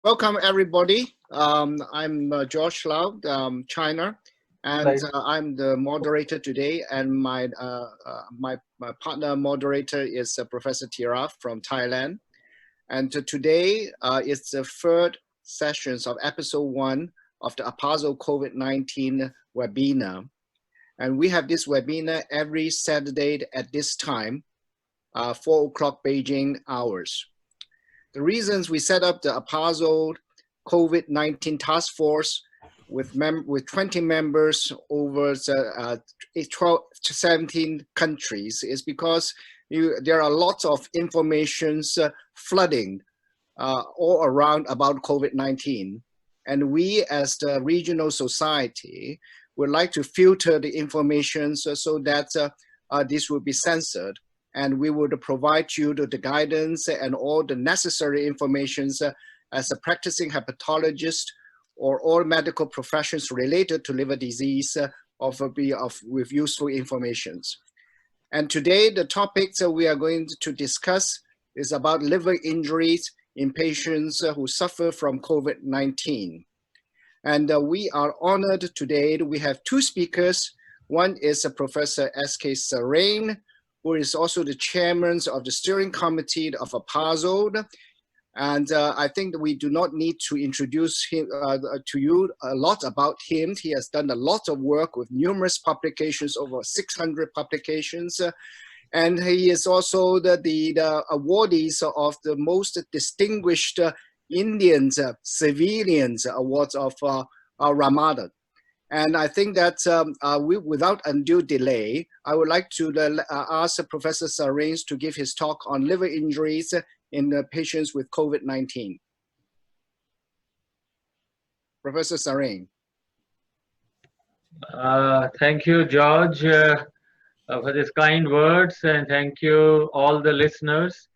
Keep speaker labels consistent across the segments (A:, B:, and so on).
A: Welcome, everybody. I'm Josh Lau, China, and
B: Right.
A: I'm the moderator today. And my partner moderator is Professor Teerha from Thailand. And today is the third sessions of episode 1 of the APASL COVID-19 webinar. And we have this webinar every Saturday at this time, 4 o'clock Beijing hours. The reasons we set up the APASL COVID-19 task force with 20 members over 17 countries is because there are lots of informations flooding all around about COVID-19. And we as the regional society would like to filter the information so that this will be censored. And we would provide you the guidance and all the necessary information as a practicing hepatologist or all medical professions related to liver disease with useful information. And today, the topics we are going to discuss is about liver injuries in patients who suffer from COVID-19. And we are honored today. We have two speakers. One is Professor S.K. Sarin, who is also the chairman of the steering committee of APASL. And I think that we do not need to introduce him to you a lot about him. He has done a lot of work with numerous publications, over 600 publications. And he is also the awardees of the most distinguished Indian civilians awards of Ramadan. And I think that without undue delay, I would like to ask Professor Sarin to give his talk on liver injuries in patients with COVID-19. Professor Sarin.
B: Thank you, George, for these kind words, and thank you all the listeners.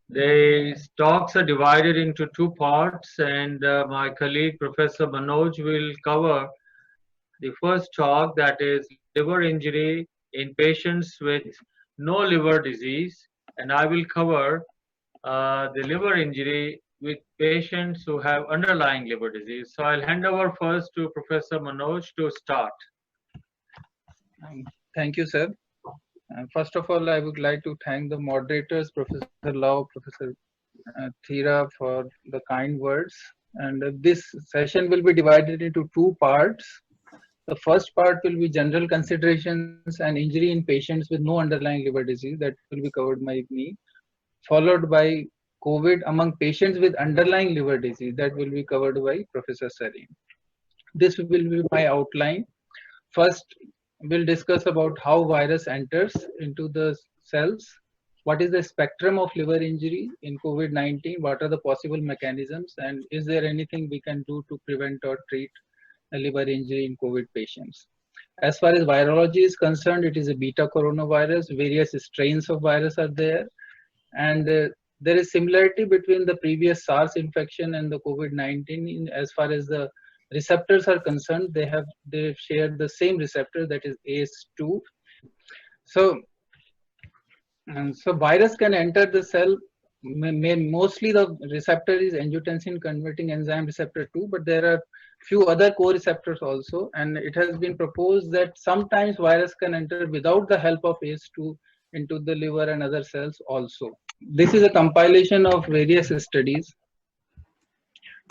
B: The talks are divided into two parts, and my colleague Professor Manoj will cover the first talk, that is liver injury in patients with no liver disease, and I will cover the liver injury with patients who have underlying liver disease. So I'll hand over first to Professor Manoj to start.
C: Thank you, sir. First of all, I would like to thank the moderators, Professor Lau, Professor Teerha, for the kind words. And this session will be divided into two parts. The first part will be general considerations and injury in patients with no underlying liver disease, that will be covered by me, followed by COVID among patients with underlying liver disease, that will be covered by Professor Sarin. This will be my outline. First, we'll discuss about how virus enters into the cells, what is the spectrum of liver injury in COVID-19, what are the possible mechanisms, and is there anything we can do to prevent or treat a liver injury in COVID patients. As far as virology is concerned, it is a beta coronavirus. Various strains of virus are there, and there is similarity between the previous SARS infection and the COVID-19 as far as the receptors are concerned. They share the same receptor, that is ACE2. So virus can enter the cell. Mostly the receptor is angiotensin converting enzyme receptor 2, but there are few other co-receptors also, and it has been proposed that sometimes virus can enter without the help of ACE2 into the liver and other cells also. This is a compilation of various studies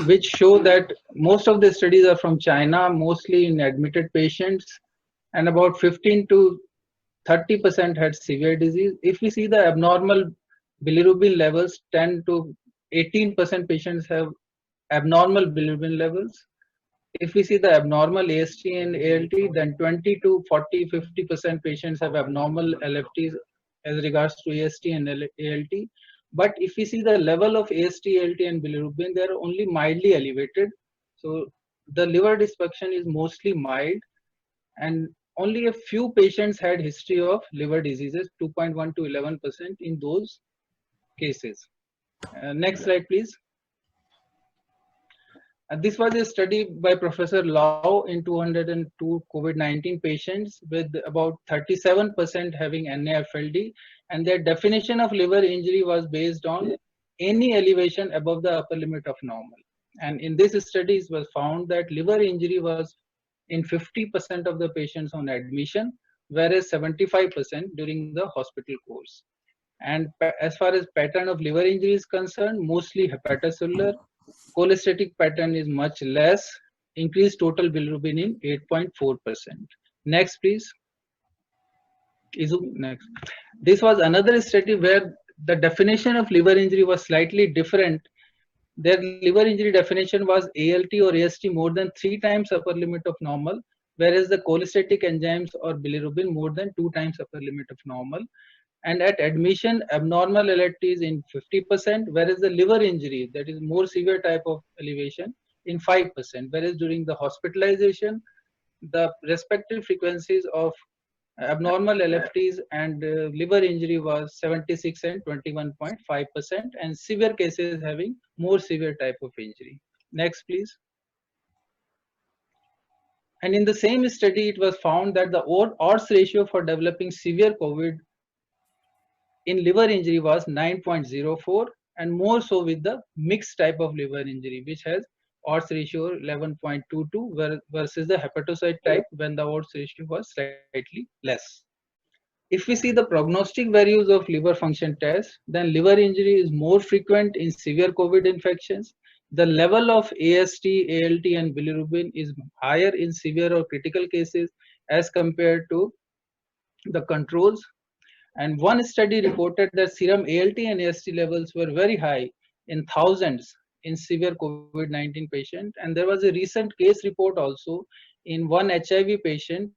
C: which show that most of the studies are from China, mostly in admitted patients, and about 15 to 30% had severe disease. If we see the abnormal bilirubin levels, 10 to 18% patients have abnormal bilirubin levels. If we see the abnormal AST and ALT, then 20 to 40, 50% patients have abnormal LFTs as regards to AST and ALT. But if we see the level of AST, ALT and bilirubin, they are only mildly elevated. So the liver dysfunction is mostly mild, and only a few patients had history of liver diseases, 2.1 to 11% in those cases. Next slide, please. This was a study by Professor Lau in 202 COVID-19 patients with about 37% having NAFLD, and their definition of liver injury was based on any elevation above the upper limit of normal. And in this study, it was found that liver injury was in 50% of the patients on admission, whereas 75% during the hospital course. And as far as pattern of liver injury is concerned, mostly hepatocellular. Cholestatic pattern is much less. Increased total bilirubin in 8.4%. Next, please. Next. This was another study where the definition of liver injury was slightly different. Their liver injury definition was ALT or AST more than 3 times upper limit of normal, whereas the cholestatic enzymes or bilirubin more than 2 times upper limit of normal. And at admission, abnormal LFT is in 50%, whereas the liver injury, that is more severe type of elevation, in 5%, whereas during the hospitalization, the respective frequencies of abnormal LFTs and liver injury was 76 and 21.5%, and severe cases having more severe type of injury. Next, please. And in the same study, it was found that the odds ratio for developing severe COVID in liver injury was 9.04, and more so with the mixed type of liver injury, which has odds ratio 11.22 versus the hepatocyte type when the odds ratio was slightly less. If we see the prognostic values of liver function test, then liver injury is more frequent in severe COVID infections. The level of AST, ALT, and bilirubin is higher in severe or critical cases as compared to the controls. And one study reported that serum ALT and AST levels were very high in thousands in severe COVID-19 patient. And there was a recent case report also in one HIV patient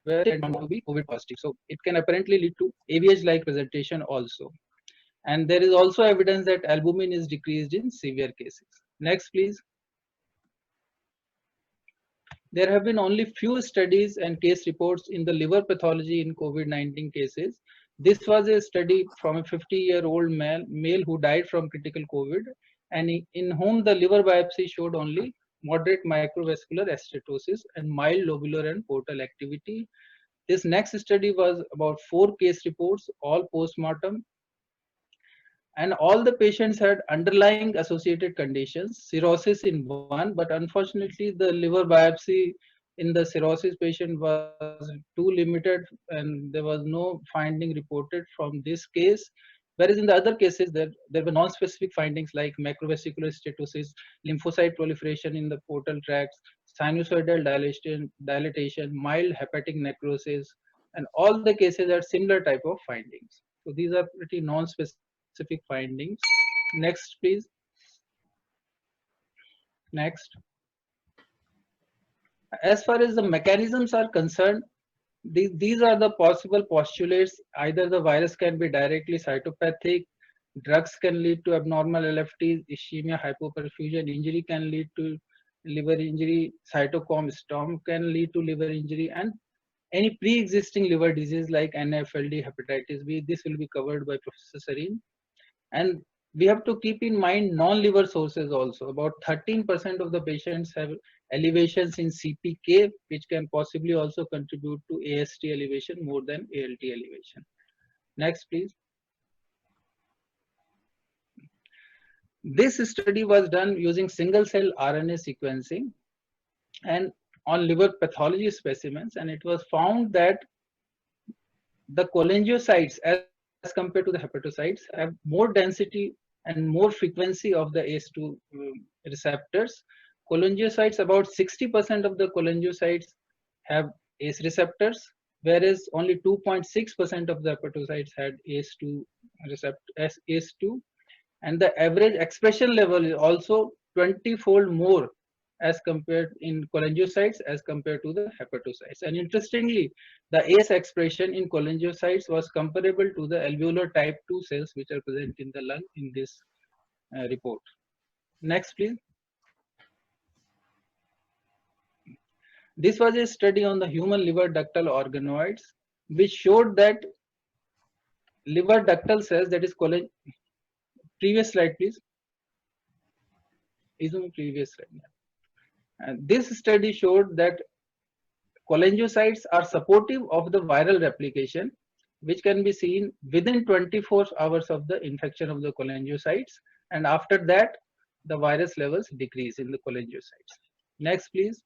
C: where it found to be COVID positive. So it can apparently lead to AVH-like presentation also. And there is also evidence that albumin is decreased in severe cases. Next, please. There have been only few studies and case reports in the liver pathology in COVID-19 cases. This was a study from a 50-year-old male who died from critical COVID, and in whom the liver biopsy showed only moderate microvascular steatosis and mild lobular and portal activity. This next study was about 4 case reports, all post-mortem, and all the patients had underlying associated conditions, cirrhosis in one, but unfortunately the liver biopsy in the cirrhosis patient was too limited and there was no finding reported from this case. Whereas in the other cases, there were non-specific findings like macrovascular steatosis, lymphocyte proliferation in the portal tracts, sinusoidal dilatation, mild hepatic necrosis, and all the cases had similar type of findings. So these are pretty non-specific findings. Next, please. Next. As far as the mechanisms are concerned, these are the possible postulates. Either the virus can be directly cytopathic, drugs can lead to abnormal LFTs, ischemia, hypoperfusion, injury can lead to liver injury, cytochrome storm can lead to liver injury, and any pre-existing liver disease like NAFLD, hepatitis B, this will be covered by Professor Sarin. And we have to keep in mind non-liver sources also. About 13% of the patients have elevations in CPK, which can possibly also contribute to AST elevation more than ALT elevation. Next, please. This study was done using single-cell RNA sequencing and on liver pathology specimens, and it was found that the cholangiocytes as compared to the hepatocytes have more density and more frequency of the ACE2 receptors. Cholangiocytes, about 60% of the cholangiocytes have ACE receptors, whereas only 2.6% of the hepatocytes had ACE2 ACE2, and the average expression level is also 20-fold more as compared in cholangiocytes as compared to the hepatocytes. And interestingly, the ACE expression in cholangiocytes was comparable to the alveolar type 2 cells which are present in the lung in this report. Next, please. This was a study on the human liver ductal organoids, which showed that liver ductal cells, that is previous slide, please. Is on previous slide. And this study showed that cholangiocytes are supportive of the viral replication, which can be seen within 24 hours of the infection of the cholangiocytes, and after that the virus levels decrease in the cholangiocytes. Next please.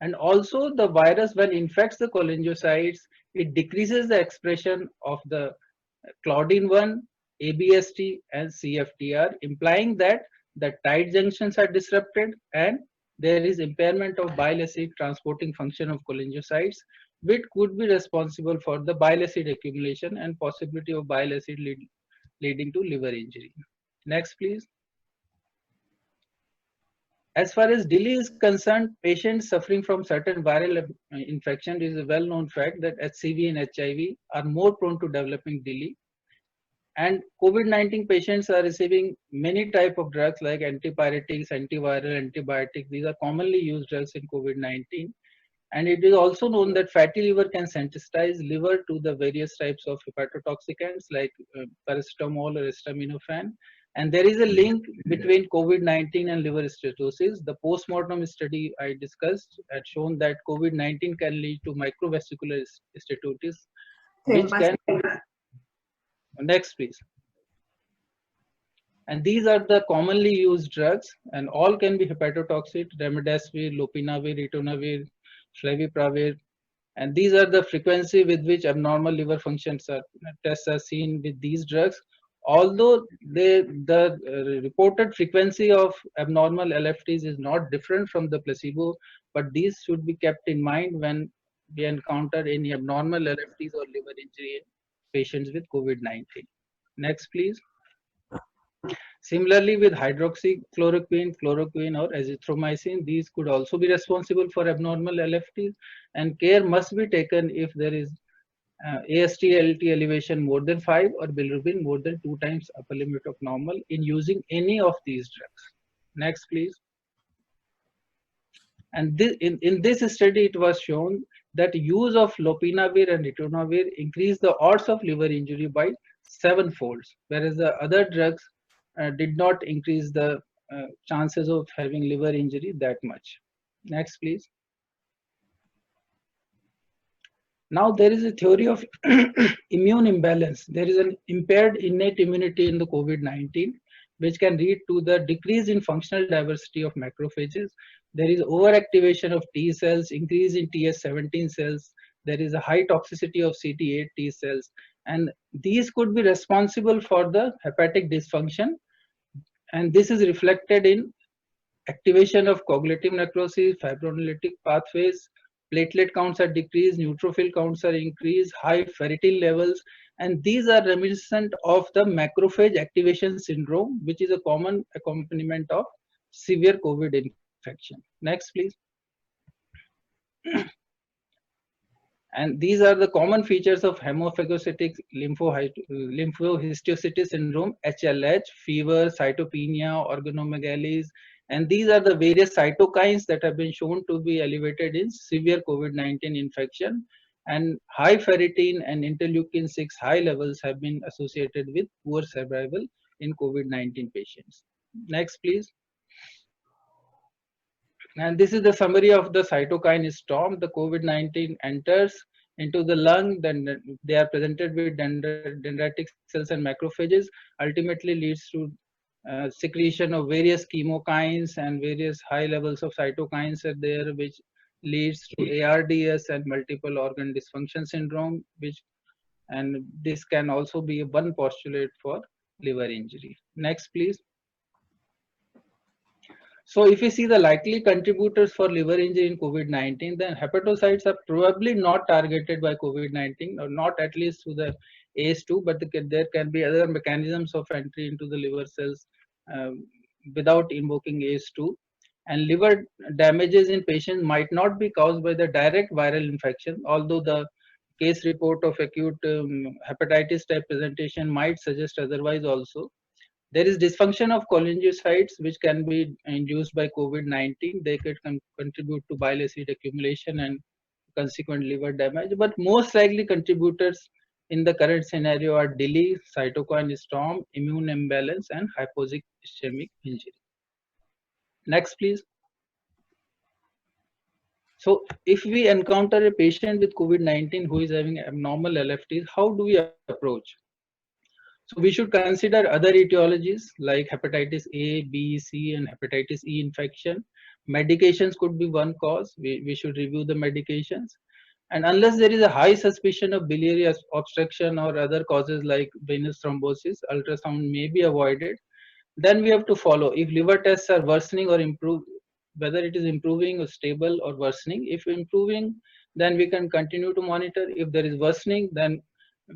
C: And also the virus, when infects the cholangiocytes, it decreases the expression of the claudin 1, ABST and CFTR, implying that the tight junctions are disrupted and there is impairment of bile acid transporting function of cholangiocytes, which could be responsible for the bile acid accumulation and possibility of bile acid leading to liver injury. Next please. As far as DILI is concerned, patients suffering from certain viral infection, it is a well-known fact that HCV and HIV are more prone to developing DILI. And COVID-19 patients are receiving many type of drugs like antipyretics, antiviral, antibiotics. These are commonly used drugs in COVID-19. And it is also known that fatty liver can sensitize liver to the various types of hepatotoxicants like paracetamol or acetaminophen. And there is a link between COVID-19 and liver steatosis. The post-mortem study I discussed had shown that COVID-19 can lead to microvascular steatosis, which can... Next, please. And these are the commonly used drugs, and all can be hepatotoxic: remdesivir, lopinavir, ritonavir, flavipravir. And these are the frequency with which abnormal liver functions tests are seen with these drugs. Although the reported frequency of abnormal LFTs is not different from the placebo, but these should be kept in mind when we encounter any abnormal LFTs or liver injury in patients with COVID-19. Next, please. Similarly, with hydroxychloroquine, chloroquine, or azithromycin, these could also be responsible for abnormal LFTs, and care must be taken if there is AST, ALT elevation more than 5 or bilirubin more than 2 times upper limit of normal in using any of these drugs. Next, please. And in this study, it was shown that use of lopinavir and ritonavir increased the odds of liver injury by 7-fold, whereas the other drugs did not increase the chances of having liver injury that much. Next, please. Now there is a theory of immune imbalance. There is an impaired innate immunity in the COVID-19, which can lead to the decrease in functional diversity of macrophages. There is overactivation of T cells, increase in TS17 cells. There is a high toxicity of CD8 T cells, and these could be responsible for the hepatic dysfunction. And this is reflected in activation of cognitive necrosis, fibrinolytic pathways, platelet counts are decreased, neutrophil counts are increased, high ferritin levels, and these are reminiscent of the macrophage activation syndrome, which is a common accompaniment of severe COVID infection. Next, please. And these are the common features of hemophagocytic lymphohistiocytic syndrome, HLH, fever, cytopenia, organomegalies, and these are the various cytokines that have been shown to be elevated in severe COVID-19 infection. And high ferritin and interleukin-6 high levels have been associated with poor survival in COVID-19 patients. Next, please. And this is the summary of the cytokine storm. The COVID-19 enters into the lung, then they are presented with dendritic cells and macrophages, ultimately leads to secretion of various chemokines, and various high levels of cytokines are there, which leads to ARDS and multiple organ dysfunction syndrome, and this can also be one postulate for liver injury. Next, please. So if you see the likely contributors for liver injury in COVID-19, then hepatocytes are probably not targeted by COVID-19, or not at least through the ACE2, but there can be other mechanisms of entry into the liver cells without invoking ACE2. And liver damages in patients might not be caused by the direct viral infection, although the case report of acute hepatitis type presentation might suggest otherwise also. There is dysfunction of cholangiocytes, which can be induced by COVID-19. They could contribute to bile acid accumulation and consequent liver damage. But most likely contributors in the current scenario are DILI, cytokine storm, immune imbalance, and hypoxic ischemic injury. Next, please. So if we encounter a patient with COVID-19 who is having abnormal LFTs, how do we approach? So we should consider other etiologies like hepatitis A, B, C, and hepatitis E infection. Medications could be one cause. We should review the medications. And unless there is a high suspicion of biliary obstruction or other causes like venous thrombosis, ultrasound may be avoided. Then we have to follow. If liver tests are worsening or improve, whether it is improving or stable or worsening. If improving, then we can continue to monitor. If there is worsening, then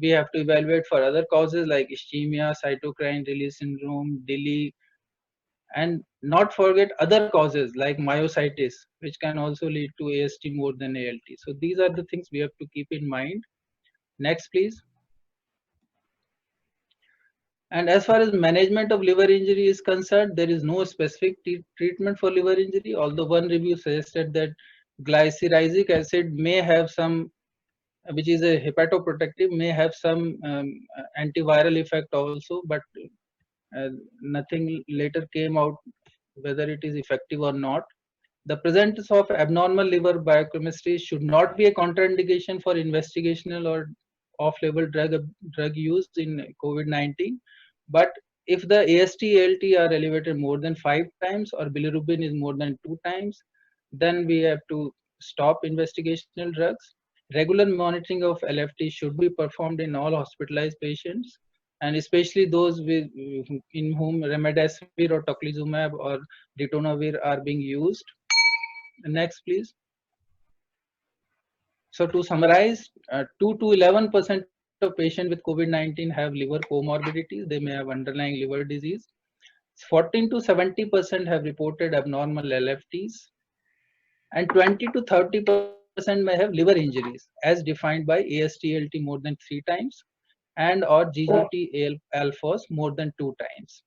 C: we have to evaluate for other causes like ischemia, cytokine release syndrome, DILI, and not forget other causes like myositis, which can also lead to AST more than ALT. So these are the things we have to keep in mind. Next, please. And as far as management of liver injury is concerned, there is no specific treatment for liver injury, although one review suggested that glyceric acid may have some, which is a hepatoprotective, may have some antiviral effect also, but nothing later came out whether it is effective or not. The presence of abnormal liver biochemistry should not be a contraindication for investigational or off-label drug use in COVID-19. But if the AST, ALT are elevated more than 5 times or bilirubin is more than 2 times, then we have to stop investigational drugs. Regular monitoring of LFT should be performed in all hospitalized patients, and especially those in whom remdesivir or tocilizumab or ritonavir are being used. Next, please. So to summarize, 2 to 11% of patients with COVID-19 have liver comorbidities. They may have underlying liver disease. 14 to 70% have reported abnormal LFTs, and 20 to 30% may have liver injuries as defined by AST/ALT more than 3 times and or GGT-alphas more than 2 times.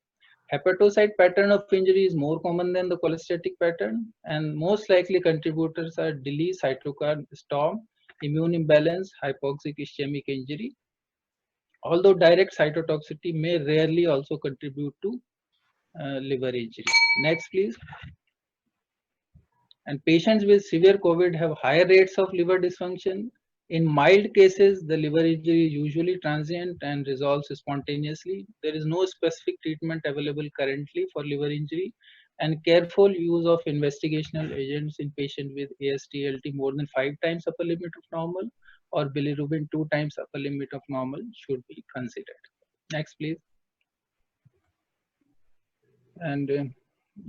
C: Hepatocyte pattern of injury is more common than the cholestatic pattern, and most likely contributors are DILI, cytokine storm, immune imbalance, hypoxic ischemic injury. Although direct cytotoxicity may rarely also contribute to liver injury. Next, please. And patients with severe COVID have higher rates of liver dysfunction. In mild cases, the liver injury is usually transient and resolves spontaneously. There is no specific treatment available currently for liver injury, and careful use of investigational agents in patients with AST/ALT more than 5 times upper limit of normal or bilirubin 2 times upper limit of normal should be considered. Next, please. And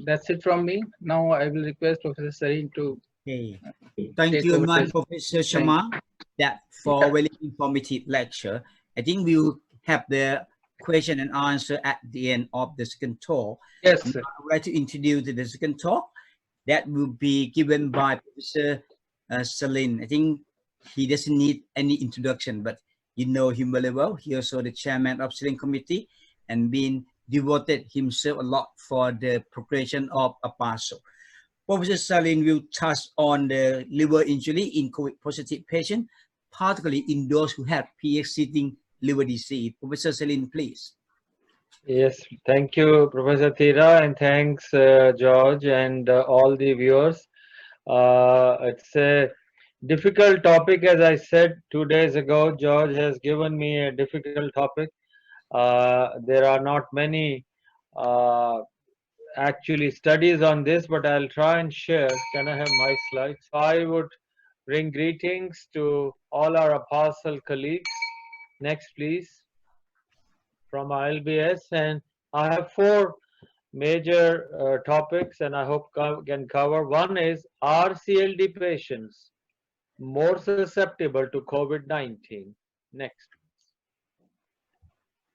C: that's it from me. Now I will request Professor Sarin to
D: Thank
C: take
D: you
C: over
D: much,
C: this.
D: Professor Sharma, for a very informative lecture. I think we'll have the question and answer at the end of the second talk.
C: Yes, sir.
D: I would like to introduce the second talk that will be given by Professor Sarin. I think he doesn't need any introduction, but you know him very well. He also the chairman of Steering Committee and been devoted himself a lot for the progression of APASL. Professor Sarin will touch on the liver injury in COVID-positive patients, particularly in those who have pre-existing liver disease. Professor Sarin, please.
B: Yes, thank you, Professor Teerha, and thanks, George, and all the viewers. It's a difficult topic, as I said 2 days ago. George has given me a difficult topic. There are not many actually studies on this, but I'll try and share. Can I have my slides? So I would bring greetings to all our APASL colleagues. Next, please, from ILBS. And I have 4 major topics, and I hope can cover. One is, are CLD patients more susceptible to COVID-19? Next.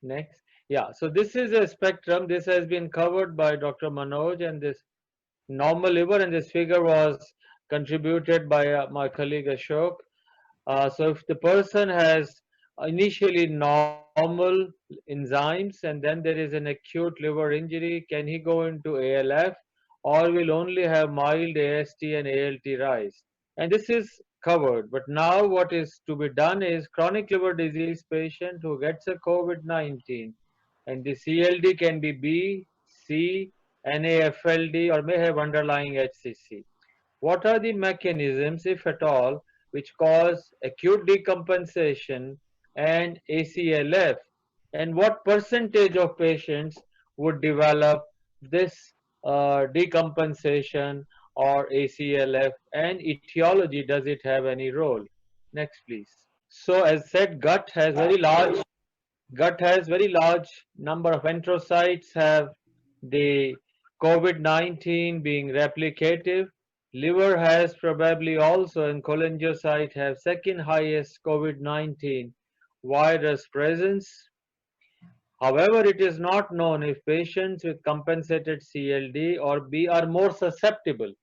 B: Next. Yeah, so this is a spectrum. This has been covered by Dr. Manoj, and this normal liver, and this figure was contributed by my colleague Ashok. So if the person has initially normal enzymes and then there is an acute liver injury, can he go into ALF, or will only have mild AST and ALT rise? And this is covered. But now what is to be done is chronic liver disease patient who gets a COVID-19 and the CLD can be B, C, NAFLD, or may have underlying HCC. What are the mechanisms, if at all, which cause acute decompensation and ACLF, and what percentage of patients would develop this decompensation or ACLF, and etiology, does it have any role? Next, please. So as said, gut has very large number of enterocytes, have the COVID-19 being replicative. Liver has probably also, and cholangiocyte have second highest COVID-19 virus presence. However, it is not known if patients with compensated CLD or B are more susceptible.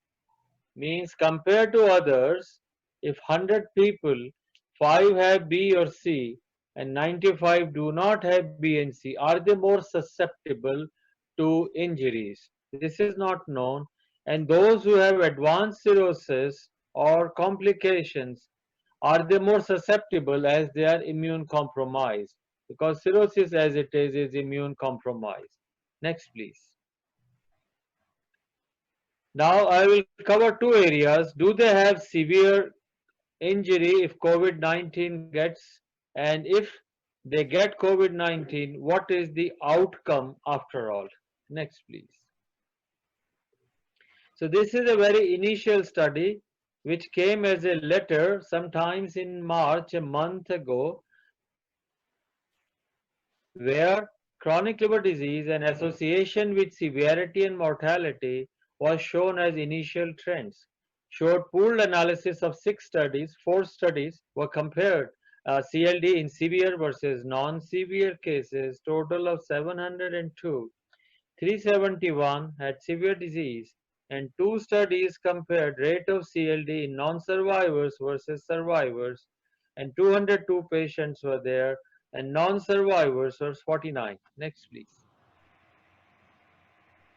B: Means compared to others, if 100 people, 5 have B or C and 95 do not have B and C, are they more susceptible to injuries? This is not known. And those who have advanced cirrhosis or complications, are they more susceptible as they are immune compromised? Because cirrhosis as it is immune compromised. Next, please. Now I will cover two areas. Do they have severe injury if COVID-19 gets, and if they get COVID-19, what is the outcome after all? Next, please. So this is a very initial study which came as a letter sometimes in March, a month ago, where chronic liver disease and association with severity and mortality was shown as initial trends. Showed pooled analysis of 6 studies, 4 studies were compared CLD in severe versus non-severe cases, total of 702. 371 had severe disease, and 2 studies compared rate of CLD in non-survivors versus survivors, and 202 patients were there, and non-survivors were 49. Next, please.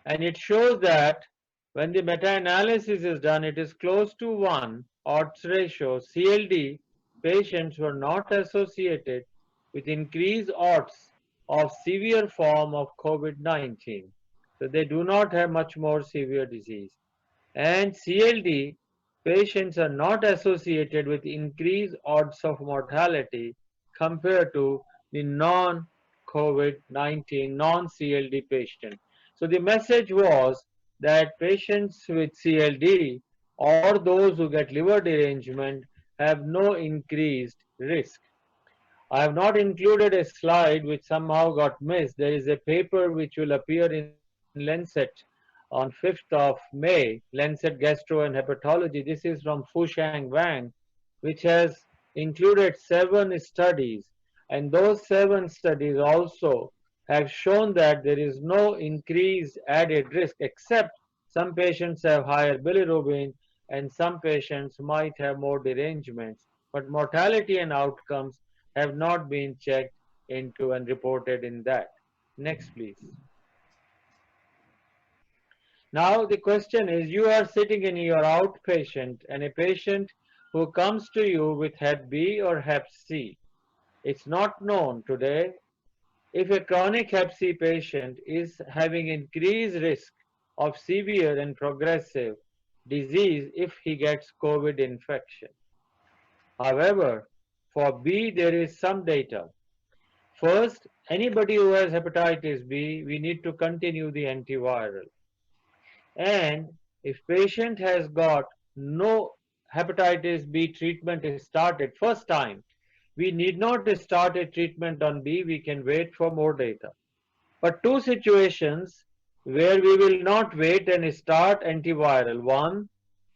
B: And it shows that when the meta-analysis is done, it is close to 1 odds ratio. CLD patients were not associated with increased odds of severe form of COVID-19. So they do not have much more severe disease. And CLD patients are not associated with increased odds of mortality compared to the non-COVID-19, non-CLD patient. So the message was that patients with CLD or those who get liver derangement have no increased risk. I have not included a slide which somehow got missed. There is a paper which will appear in Lancet on 5th of May, Lancet Gastro and Hepatology. This is from Fushang Wang, which has included 7 studies. And those 7 studies also have shown that there is no increased added risk, except some patients have higher bilirubin and some patients might have more derangements. But mortality and outcomes have not been checked into and reported in that. Next, please. Now the question is, you are sitting in your outpatient and a patient who comes to you with Hep B or Hep C. It's not known today if a chronic Hep C patient is having increased risk of severe and progressive disease if he gets COVID infection. However, for B, there is some data. First, anybody who has hepatitis B, we need to continue the antiviral. And if patient has got no hepatitis B treatment is started first time, we need not start a treatment on B, we can wait for more data. But 2 situations where we will not wait and start antiviral. One,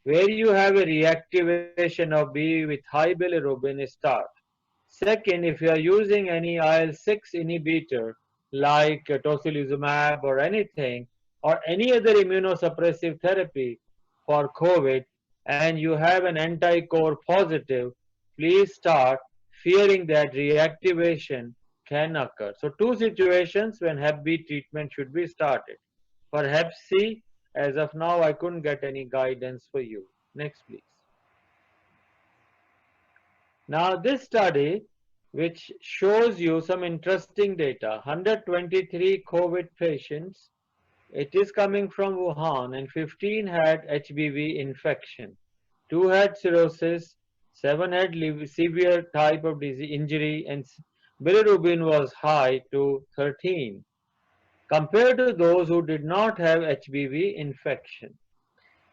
B: where you have a reactivation of B with high bilirubin, start. Second, if you are using any IL-6 inhibitor like tocilizumab or anything, or any other immunosuppressive therapy for COVID, and you have an anti-core positive, please start, fearing that reactivation can occur. So 2 situations when Hep B treatment should be started. For Hep C, as of now, I couldn't get any guidance for you. Next, please. Now this study, which shows you some interesting data, 123 COVID patients it is coming from Wuhan, and 15 had HBV infection. 2 had cirrhosis, 7 had severe type of disease injury, and bilirubin was high to 13, compared to those who did not have HBV infection.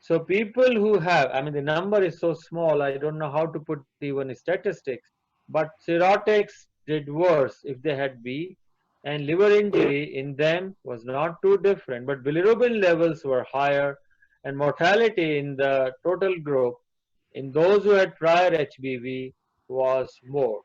B: So people who have, I mean, the number is so small, I don't know how to put even statistics, but cirrhotics did worse if they had B, and liver injury in them was not too different, but bilirubin levels were higher, and mortality in the total group in those who had prior HBV was more.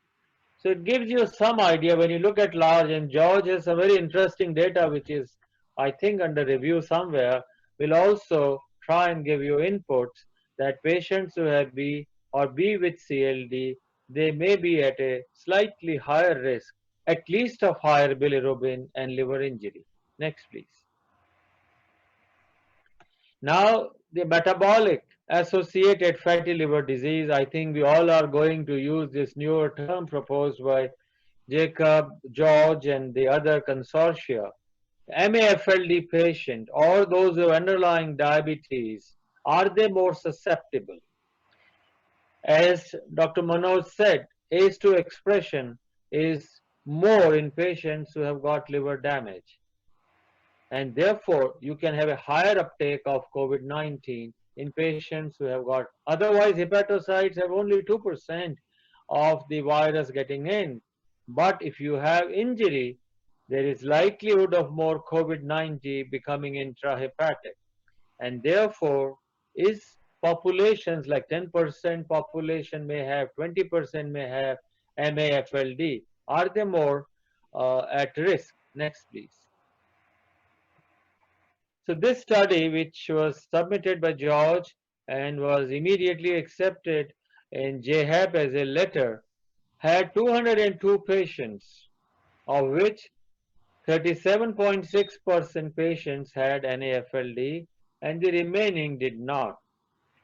B: So it gives you some idea when you look at large, and George has some very interesting data which is, I think, under review somewhere. Will also try and give you inputs that patients who have B or B with CLD, they may be at a slightly higher risk, at least of higher bilirubin and liver injury. Next, please. Now, the metabolic associated fatty liver disease, I think we all are going to use this newer term proposed by Jacob, George, and the other consortia. MAFLD patient or those with underlying diabetes, are they more susceptible? As Dr. Manoj said, ACE2 expression is more in patients who have got liver damage. And therefore, you can have a higher uptake of COVID-19 in patients who have got, otherwise hepatocytes have only 2% of the virus getting in. But if you have injury, there is likelihood of more COVID-19 becoming intrahepatic. And therefore, is populations like 10% population may have, 20% may have MAFLD, are they more at risk? Next, please. So this study, which was submitted by George and was immediately accepted in JHAP as a letter, had 202 patients, of which 37.6% patients had NAFLD and the remaining did not.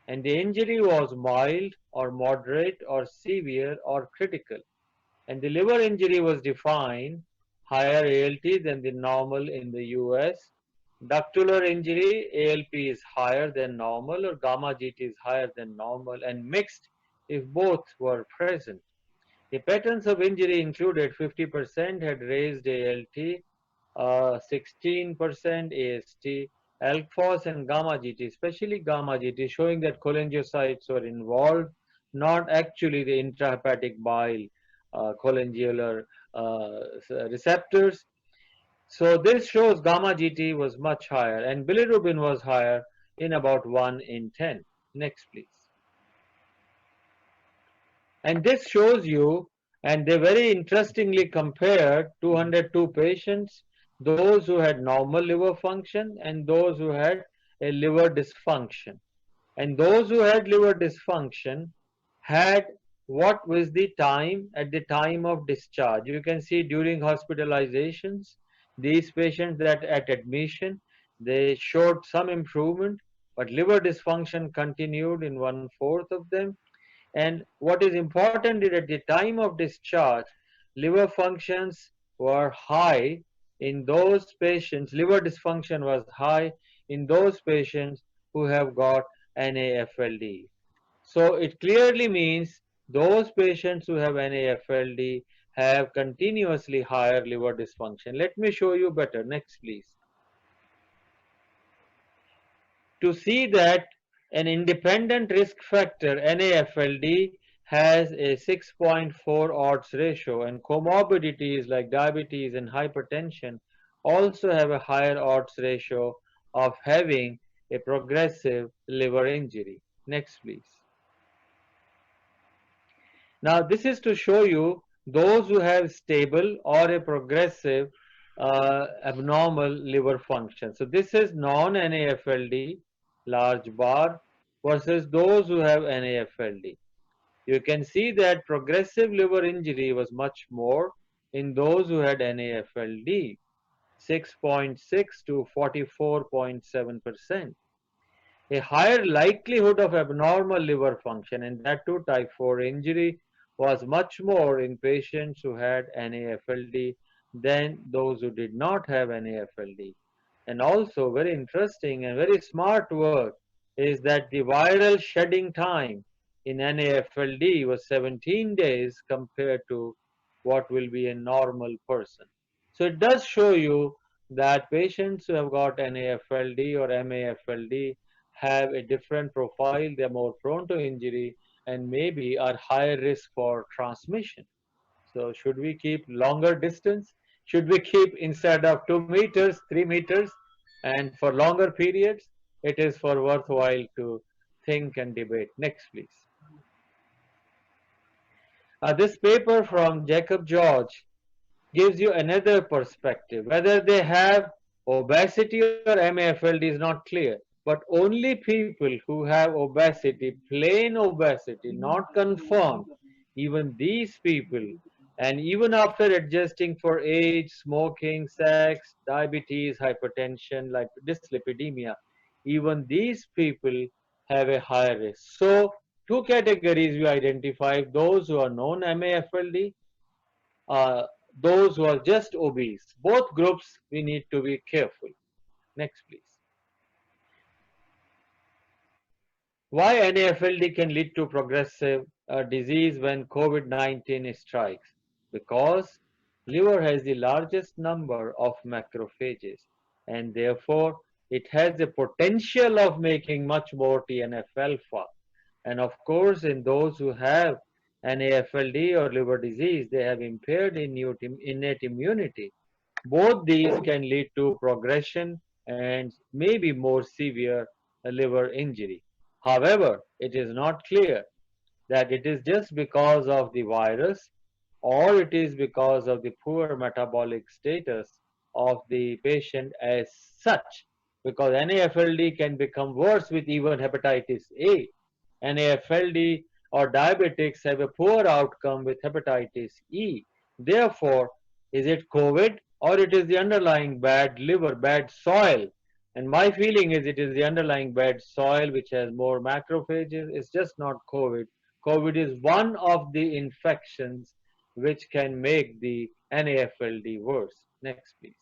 B: And the injury was mild or moderate or severe or critical. And the liver injury was defined higher ALT than the normal in the US. Ductular injury, ALP is higher than normal or gamma GT is higher than normal, and mixed if both were present. The patterns of injury included 50% had raised ALT, 16% AST, alk-phos and gamma GT, especially gamma GT, showing that cholangiocytes were involved, not actually the intrahepatic bile cholangial receptors. So this shows gamma GT was much higher and bilirubin was higher in about 1 in 10. Next, please. And this shows you, and they very interestingly compared 202 patients, those who had normal liver function and those who had a liver dysfunction. And those who had liver dysfunction had what was the time at the time of discharge. You can see during hospitalizations, these patients that at admission, they showed some improvement, but liver dysfunction continued in 1/4 of them. And what is important is at the time of discharge, liver functions were high in those patients, liver dysfunction was high in those patients who have got NAFLD. So it clearly means those patients who have NAFLD have continuously higher liver dysfunction. Let me show you better. Next, please. To see that an independent risk factor, NAFLD, has a 6.4 odds ratio, and comorbidities like diabetes and hypertension also have a higher odds ratio of having a progressive liver injury. Next, please. Now, this is to show you those who have stable or a progressive abnormal liver function. So this is non-NAFLD, large bar, versus those who have NAFLD. You can see that progressive liver injury was much more in those who had NAFLD, 6.6 to 44.7%. A higher likelihood of abnormal liver function, and that too type 4 injury, was much more in patients who had NAFLD than those who did not have NAFLD. And also very interesting and very smart work is that the viral shedding time in NAFLD was 17 days compared to what will be a normal person. So it does show you that patients who have got NAFLD or MAFLD have a different profile, they're more prone to injury and maybe are higher risk for transmission. So should we keep longer distance? Should we keep instead of 2 meters, 3 meters? And for longer periods, it is for worthwhile to think and debate. Next, please. This paper from Jacob George gives you another perspective. Whether they have obesity or MAFLD is not clear, but only people who have obesity, plain obesity, not confirmed, even these people, and even after adjusting for age, smoking, sex, diabetes, hypertension, like dyslipidemia, even these people have a higher risk. So, two categories we identify: those who are known MAFLD, uh, those who are just obese. Both groups we need to be careful. Next, please. Why NAFLD can lead to progressive disease when COVID-19 strikes? Because liver has the largest number of macrophages and therefore it has the potential of making much more TNF-alpha. And of course, in those who have NAFLD or liver disease, they have impaired innate immunity. Both these can lead to progression and maybe more severe liver injury. However, it is not clear that it is just because of the virus or it is because of the poor metabolic status of the patient as such, because NAFLD can become worse with even hepatitis A. NAFLD or diabetics have a poor outcome with hepatitis E. Therefore, is it COVID or it is the underlying bad liver, bad soil? And my feeling is it is the underlying bad soil which has more macrophages. It's just not COVID. COVID is one of the infections which can make the NAFLD worse. Next, please.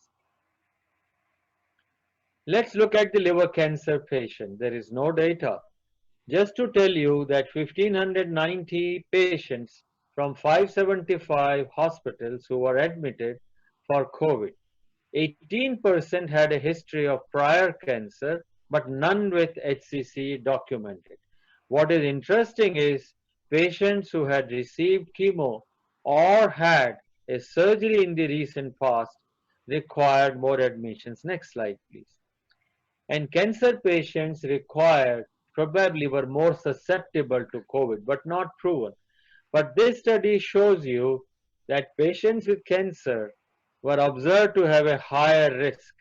B: Let's look at the liver cancer patient. There is no data. Just to tell you that 1,590 patients from 575 hospitals who were admitted for COVID, 18% had a history of prior cancer, but none with HCC documented. What is interesting is patients who had received chemo or had a surgery in the recent past required more admissions. Next slide, please. And cancer patients required probably were more susceptible to COVID, but not proven. But this study shows you that patients with cancer were observed to have a higher risk.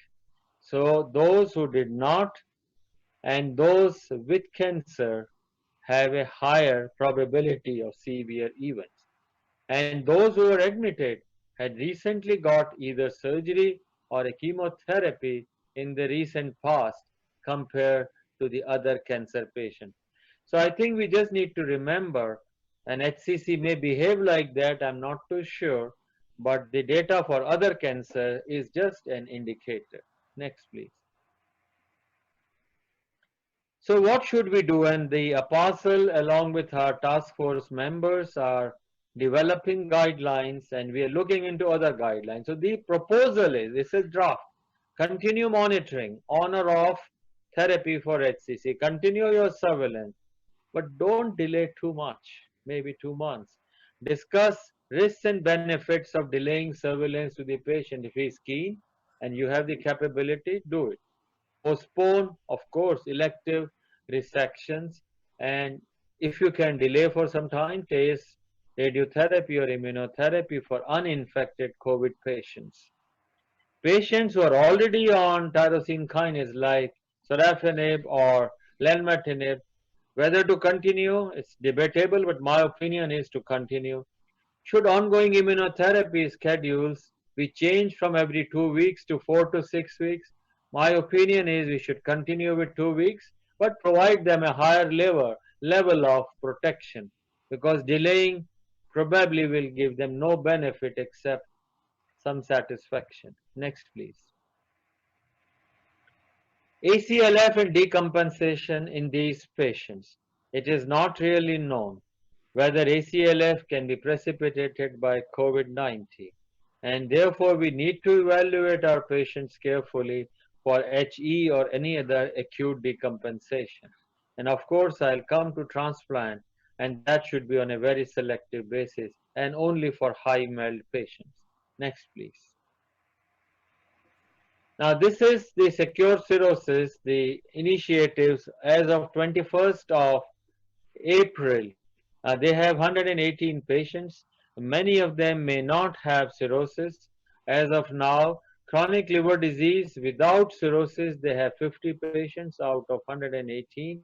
B: So those who did not and those with cancer have a higher probability of severe events. And those who were admitted had recently got either surgery or a chemotherapy in the recent past compared to the other cancer patient. So I think we just need to remember, and HCC may behave like that, I'm not too sure, but the data for other cancer is just an indicator. Next, please. So what should we do? And the APASL, along with our task force members, are developing guidelines, and we are looking into other guidelines. So the proposal is, this is draft, continue monitoring on or off therapy for HCC, continue your surveillance, but don't delay too much, maybe 2 months. Discuss risks and benefits of delaying surveillance to the patient. If he's keen and you have the capability, do it. Postpone, of course, elective resections, and if you can delay for some time, take radiotherapy or immunotherapy for uninfected COVID patients. Patients who are already on tyrosine kinase like sorafenib or lenvatinib, whether to continue, it's debatable, but my opinion is to continue. Should ongoing immunotherapy schedules be changed from every 2 weeks to 4 to 6 weeks? My opinion is we should continue with 2 weeks, but provide them a higher level of protection, because delaying probably will give them no benefit except some satisfaction. Next, please. ACLF and decompensation in these patients. It is not really known whether ACLF can be precipitated by COVID-19, and therefore we need to evaluate our patients carefully for HE or any other acute decompensation. And of course, I'll come to transplant, and that should be on a very selective basis and only for high mild patients. Next, please. Now, this is the secure cirrhosis, the initiatives as of 21st of April. They have 118 patients. Many of them may not have cirrhosis. As of now, chronic liver disease without cirrhosis, they have 50 patients out of 118.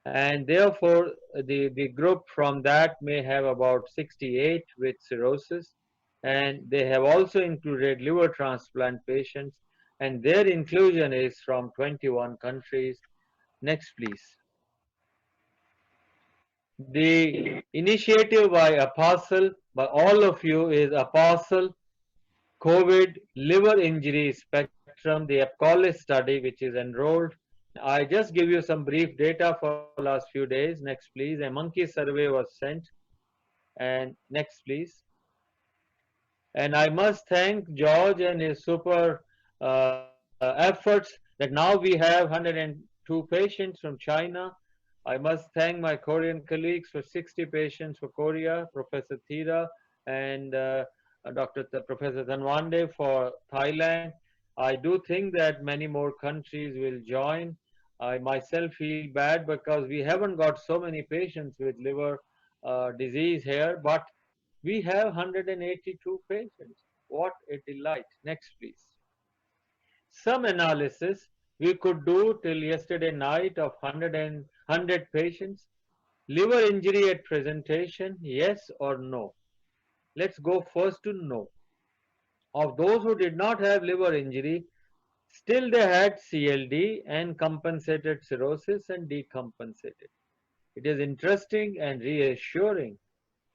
B: And therefore, the group from that may have about 68 with cirrhosis. And they have also included liver transplant patients, and their inclusion is from 21 countries. Next, please. The initiative by APASL, by all of you, is APASL COVID liver injury spectrum, the APCOLIS study, which is enrolled. I just give you some brief data for last few days. Next, please. A monkey survey was sent. And next, please. And I must thank George and his super efforts that now we have 102 patients from China. I must thank my Korean colleagues for 60 patients for Korea, Professor Teerha and Professor Tanwande for Thailand. I do think that many more countries will join. I myself feel bad because we haven't got so many patients with liver disease here, but we have 182 patients. What a delight. Next, please. Some analysis we could do till yesterday night of 100 patients. Liver injury at presentation, yes or no? Let's go first to no. Of those who did not have liver injury, still they had CLD and compensated cirrhosis and decompensated. It is interesting and reassuring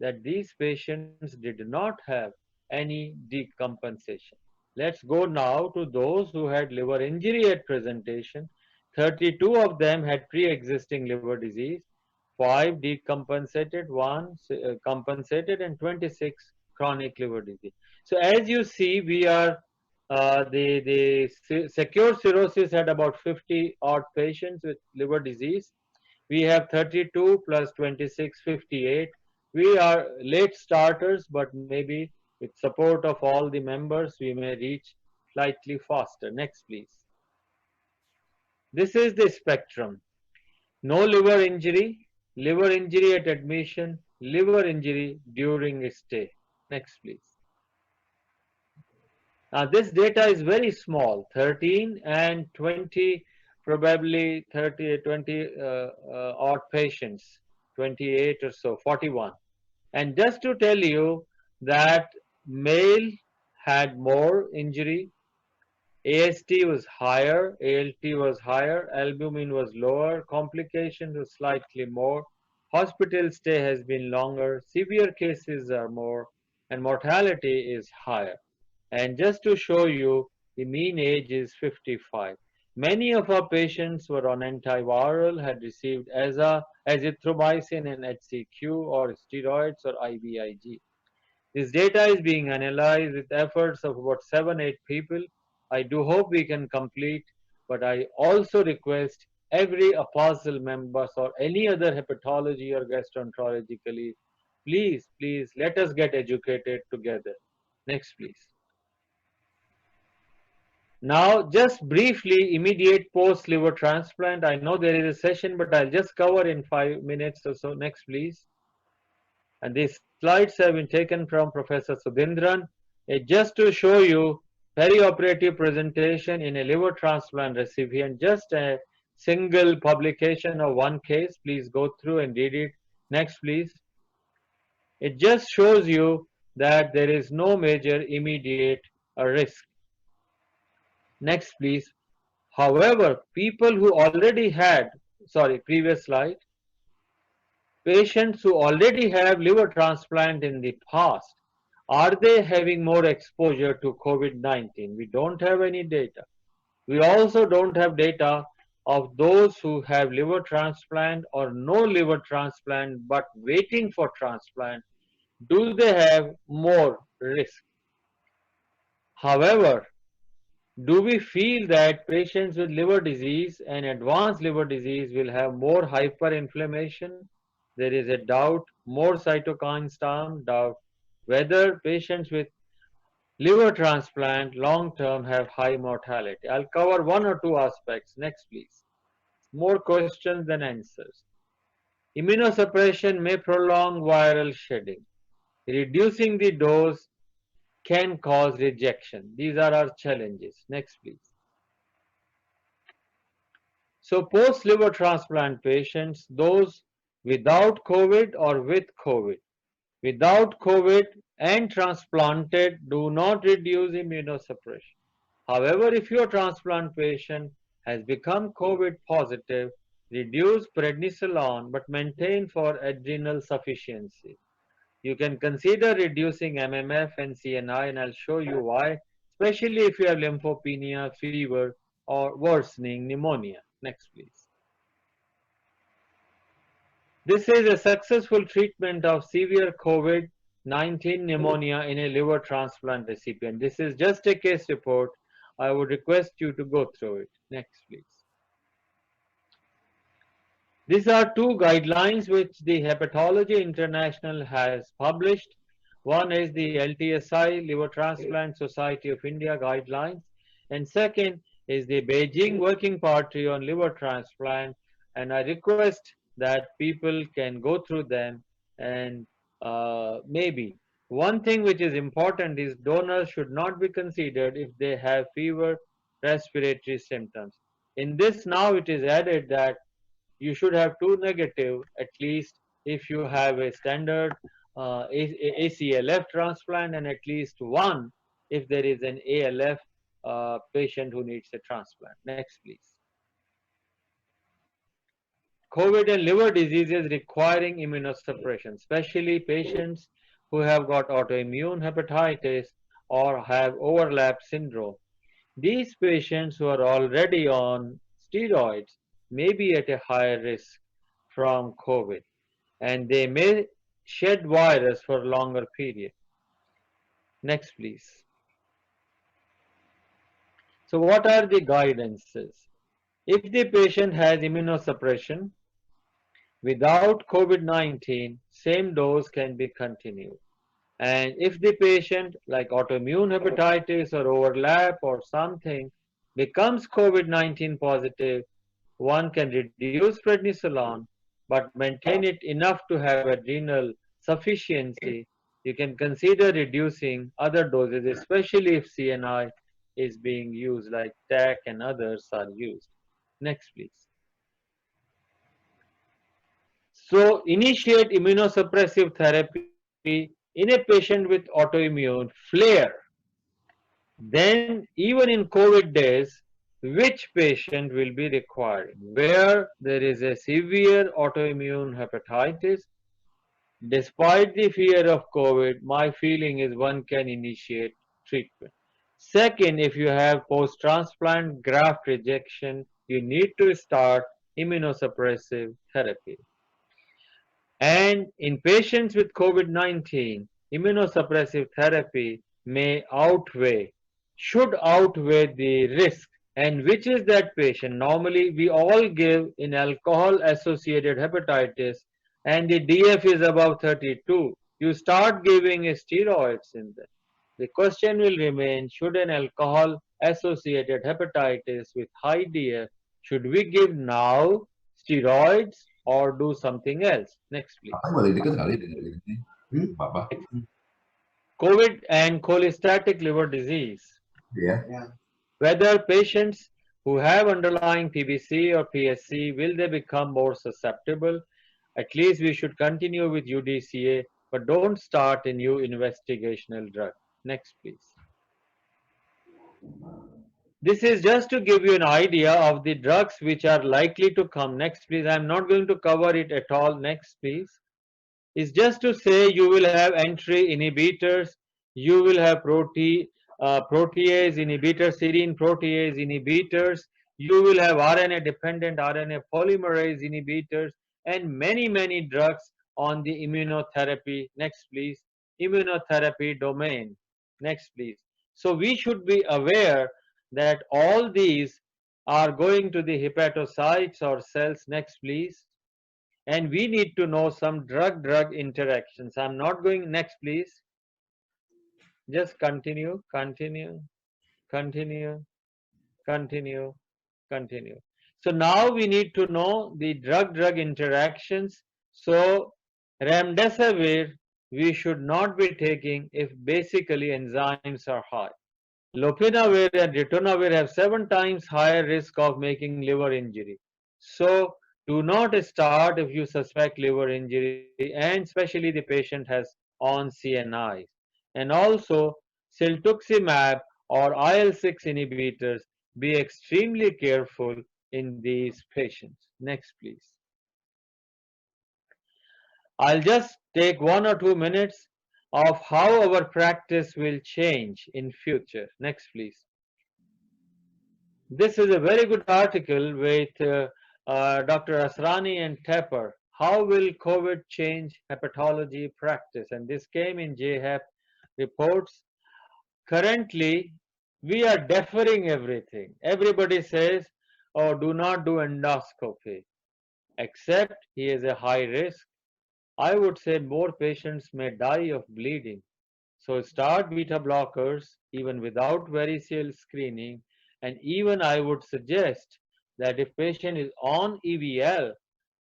B: that these patients did not have any decompensation. Let's go now to those who had liver injury at presentation. 32 of them had pre-existing liver disease, 5 decompensated, 1 compensated, and 26 chronic liver disease. So as you see, we are the secure cirrhosis had about 50 odd patients with liver disease. We have 32 plus 26, 58. We are late starters, but maybe with support of all the members, we may reach slightly faster. Next, please. This is the spectrum. No liver injury at admission, liver injury during a stay. Next, please. Now, this data is very small, 13 and 20, probably 30, 20 odd patients, 28 or so, 41. And just to tell you that male had more injury, AST was higher, ALT was higher, albumin was lower, complications was slightly more, hospital stay has been longer, severe cases are more, and mortality is higher. And just to show you, the mean age is 55. Many of our patients were on antiviral, had received azithromycin and HCQ or steroids or IVIG. This data is being analyzed with efforts of about 7-8 people. I do hope we can complete, but I also request every APASL member or any other hepatology or gastroenterology colleague, please let us get educated together. Next, please. Now, just briefly, immediate post-liver transplant. I know there is a session, but I'll just cover in 5 minutes or so. Next, please. And these slides have been taken from Professor Sudhindran. Just to show you perioperative presentation in a liver transplant recipient, just a single publication of one case. Please go through and read it. Next, please. It just shows you that there is no major immediate risk. Next, please. However, people who already had, previous slide, patients who already have liver transplant in the past, are they having more exposure to COVID-19? We don't have any data. We also don't have data of those who have liver transplant or no liver transplant but waiting for transplant, do they have more risk? However, do we feel that patients with liver disease and advanced liver disease will have more hyperinflammation? There is a doubt, more cytokine storm, doubt whether patients with liver transplant long term have high mortality. I'll cover one or two aspects. Next, please. More questions than answers. Immunosuppression may prolong viral shedding. Reducing the dose can cause rejection. These are our challenges. Next, please. So post-liver transplant patients, those without COVID or with COVID, without COVID and transplanted do not reduce immunosuppression. However, if your transplant patient has become COVID positive, reduce prednisolone but maintain for adrenal sufficiency. You can consider reducing MMF and CNI, and I'll show you why, especially if you have lymphopenia, fever, or worsening pneumonia. Next, please. This is a successful treatment of severe COVID-19 pneumonia in a liver transplant recipient. This is just a case report. I would request you to go through it. Next, please. These are two guidelines which the Hepatology International has published. One is the LTSI, Liver Transplant Society of India guidelines, and second is the Beijing Working Party on Liver Transplant, and I request that people can go through them. And maybe one thing which is important is donors should not be considered if they have fever, respiratory symptoms. In this now it is added that you should have two negative at least if you have a standard ACLF transplant, and at least one if there is an ALF patient who needs a transplant. Next, please. COVID and liver diseases requiring immunosuppression, especially patients who have got autoimmune hepatitis or have overlap syndrome. These patients who are already on steroids may be at a higher risk from COVID, and they may shed virus for a longer period. Next, please. So what are the guidances? If the patient has immunosuppression without COVID-19, same dose can be continued. And if the patient, like autoimmune hepatitis or overlap or something, becomes COVID-19 positive, one can reduce prednisolone but maintain it enough to have adrenal sufficiency. You can consider reducing other doses, especially if CNI is being used, like TAC and others are used. Next, please. So initiate immunosuppressive therapy in a patient with autoimmune flare. Then even in COVID days, which patient will be required? Where there is a severe autoimmune hepatitis, despite the fear of COVID, my feeling is one can initiate treatment. Second, if you have post-transplant graft rejection, you need to start immunosuppressive therapy. And in patients with COVID-19, immunosuppressive therapy may outweigh, should outweigh the risk. And which is that patient? Normally, we all give in alcohol-associated hepatitis, and the DF is above 32. You start giving steroids in that. The question will remain, should an alcohol-associated hepatitis with high DF, should we give now steroids or do something else? Next, please. COVID and cholestatic liver disease.
E: Yeah.
B: Whether patients who have underlying PBC or PSC, will they become more susceptible? At least we should continue with UDCA, but don't start a new investigational drug. Next, please. This is just to give you an idea of the drugs which are likely to come. Next, please. I'm not going to cover it at all. Next, please. It's just to say you will have entry inhibitors, you will have protease inhibitors, serine protease inhibitors, You will have RNA-dependent RNA polymerase inhibitors and many drugs on the immunotherapy. Next, please. Immunotherapy domain. Next, please. So we should be aware that all these are going to the hepatocytes or cells. Next, please. And we need to know some drug-drug interactions. I'm not going next, please. Just continue, continue, continue, continue, continue. So now we need to know the drug-drug interactions. So remdesivir we should not be taking if basically enzymes are high. Lopinavir and ritonavir have 7 times higher risk of making liver injury. So do not start if you suspect liver injury, and especially the patient has on CNIs. And also siltuximab or IL-6 inhibitors, be extremely careful in these patients. Next, please. I'll just take 1 or 2 minutes of how our practice will change in future. Next, please. This is a very good article with Dr. Asrani and Tepper. How will COVID change hepatology practice? And this came in JHEP reports. Currently, we are deferring everything. Everybody says, oh, do not do endoscopy, except he is a high risk. I would say more patients may die of bleeding. So start beta blockers even without variceal screening. And even I would suggest that if patient is on EVL,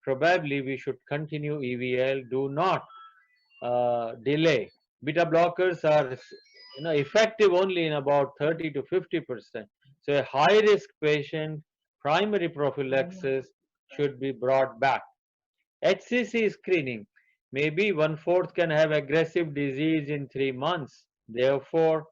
B: probably we should continue EVL. Do not delay. Beta blockers are effective only in about 30 to 50%. So a high risk patient, primary prophylaxis should be brought back. HCC screening. Maybe 1/4 can have aggressive disease in 3 months. Therefore,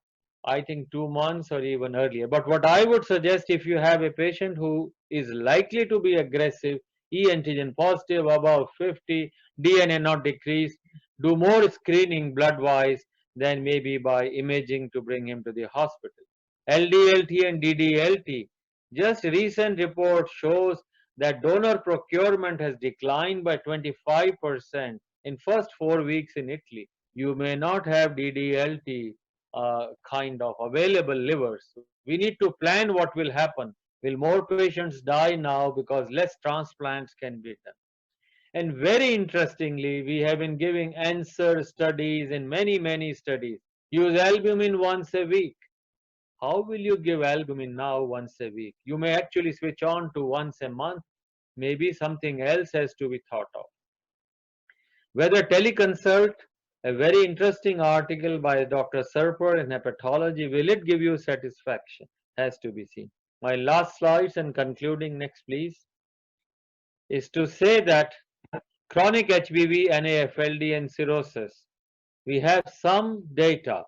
B: I think 2 months or even earlier. But what I would suggest, if you have a patient who is likely to be aggressive, E antigen positive, above 50, DNA not decreased, do more screening blood-wise than maybe by imaging to bring him to the hospital. LDLT and DDLT. Just recent report shows that donor procurement has declined by 25% in first 4 weeks in Italy. You may not have DDLT kind of available livers. We need to plan what will happen. Will more patients die now because less transplants can be done? And very interestingly, we have been giving answer studies in many studies. Use albumin once a week. How will you give albumin now once a week? You may actually switch on to once a month. Maybe something else has to be thought of. Whether teleconsult, a very interesting article by Dr. Serper in Hepatology, will it give you satisfaction? Has to be seen. My last slides and concluding, next please, is to say that chronic HBV, NAFLD and cirrhosis, we have some data.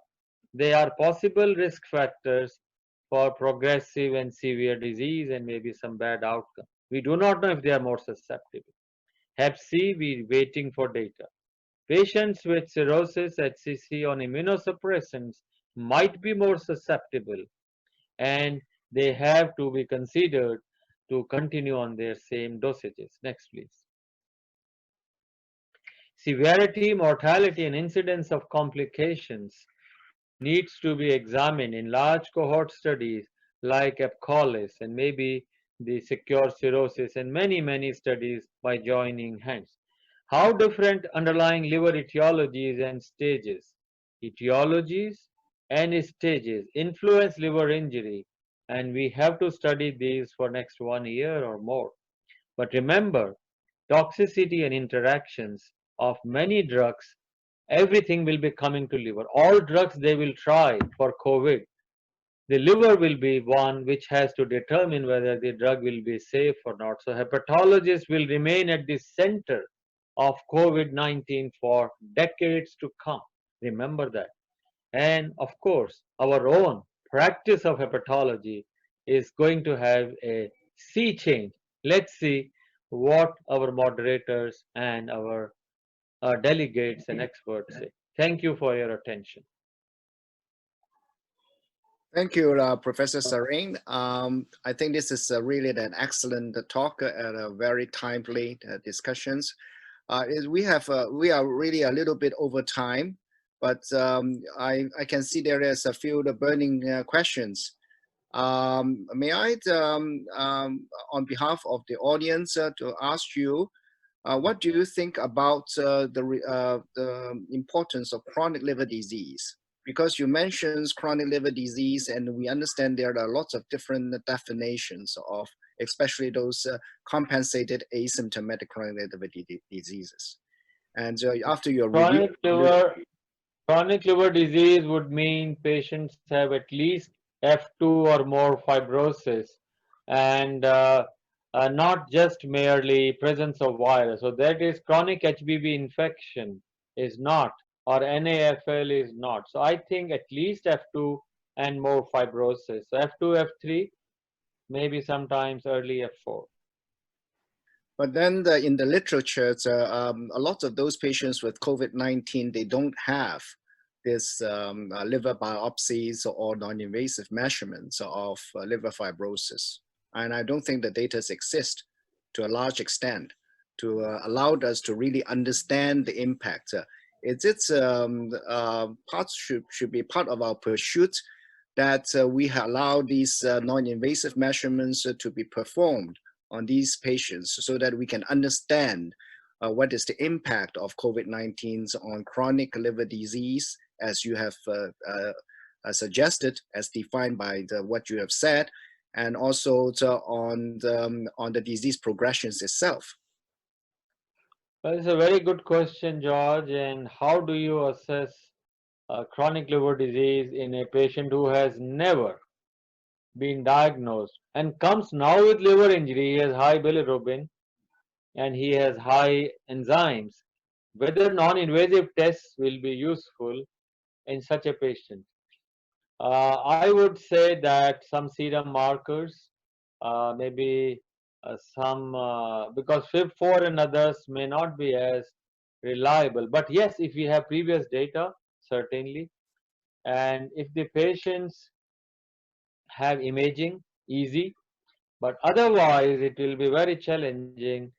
B: They are possible risk factors for progressive and severe disease and maybe some bad outcome. We do not know if they are more susceptible. Hep C, we're waiting for data. Patients with cirrhosis, HCC on immunosuppressants might be more susceptible, and they have to be considered to continue on their same dosages. Next, please. Severity, mortality, and incidence of complications needs to be examined in large cohort studies like APASL and maybe the secure cirrhosis and many studies by joining hands. How different underlying liver etiologies and stages, etiologies and stages influence liver injury, and we have to study these for next 1 year or more. But remember, toxicity and interactions of many drugs, everything will be coming to liver. All drugs they will try for COVID, the liver will be one which has to determine whether the drug will be safe or not. So hepatologists will remain at the center of COVID-19 for decades to come. Remember that. And of course, our own practice of hepatology is going to have a sea change. Let's see what our moderators and our delegates and experts say. Thank you for your attention.
A: Thank you, Professor Sarin. I think this is really an excellent talk and a very timely discussions. We are really a little bit over time, but I can see there is a few burning questions. May I, on behalf of the audience, to ask you, what do you think about the importance of chronic liver disease? Because you mentioned chronic liver disease, and we understand there are lots of different definitions of, especially those compensated asymptomatic chronic liver diseases. And after your review,
B: Chronic liver disease would mean patients have at least F2 or more fibrosis, and not just merely presence of virus. So that is chronic HBV infection is not, or NAFL is not. So I think at least F2 and more fibrosis. So F2, F3, maybe sometimes early F4.
A: but then in the literature, a lot of those patients with COVID-19, they don't have this liver biopsies or non-invasive measurements of liver fibrosis. And I don't think the data exist to a large extent to allow us to really understand the impact. Parts should be part of our pursuit that we allow these non-invasive measurements to be performed on these patients so that we can understand what is the impact of COVID-19 on chronic liver disease, as you have suggested, as defined by what you have said, and also on the disease progressions itself.
B: Well, it's a very good question, George. And how do you assess chronic liver disease in a patient who has never been diagnosed and comes now with liver injury? He has high bilirubin and he has high enzymes. Whether non-invasive tests will be useful in such a patient? I would say that some serum markers, maybe some, because FIB4 and others may not be as reliable. But yes, if we have previous data, certainly. And if the patients have imaging, easy. But otherwise, it will be very challenging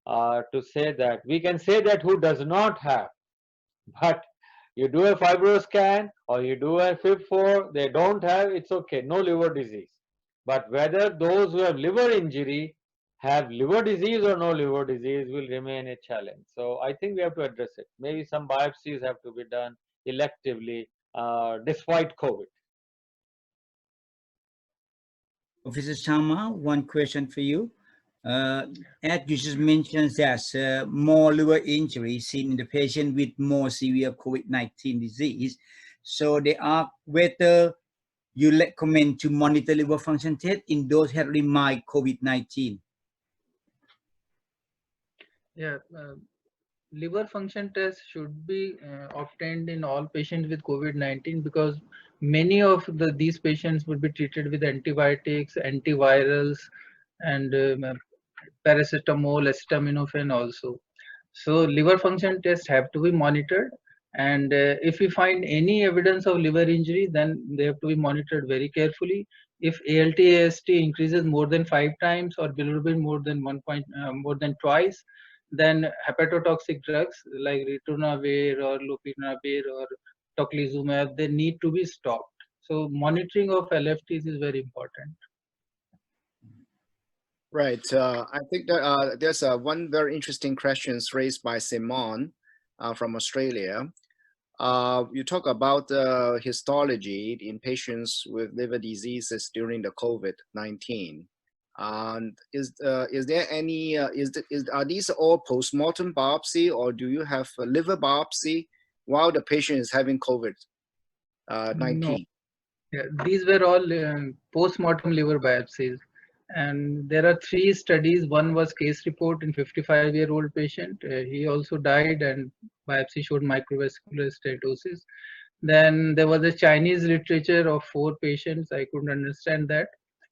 B: to say that. We can say that who does not have, but you do a fibroscan or you do a FIB4, they don't have, it's okay, no liver disease. But whether those who have liver injury have liver disease or no liver disease will remain a challenge. So I think we have to address it. Maybe some biopsies have to be done electively despite COVID.
D: Professor Sharma, one question for you. As you just mentioned, there's more liver injury seen in the patient with more severe COVID-19 disease. So they are whether you recommend to monitor liver function test in those having mild COVID-19.
C: Yeah, liver function tests should be obtained in all patients with COVID-19 because many of these patients would be treated with antibiotics, antivirals, and paracetamol, acetaminophen also. So liver function tests have to be monitored, and if we find any evidence of liver injury, then they have to be monitored very carefully. If ALT, AST increases more than 5 times or bilirubin more than twice, then hepatotoxic drugs like ritonavir or lopinavir or tocilizumab, they need to be stopped. So monitoring of LFTs is very important.
A: Right. I think that there's one very interesting question raised by Simon from Australia. You talk about histology in patients with liver diseases during the COVID-19. Is there any, are these all post-mortem biopsy, or do you have a liver biopsy while the patient is having COVID-19?
C: No. Yeah, these were all post-mortem liver biopsies. And there are 3 studies. One was case report in 55-year-old patient. He also died and biopsy showed microvascular stenosis. Then there was a Chinese literature of 4 patients. I couldn't understand that.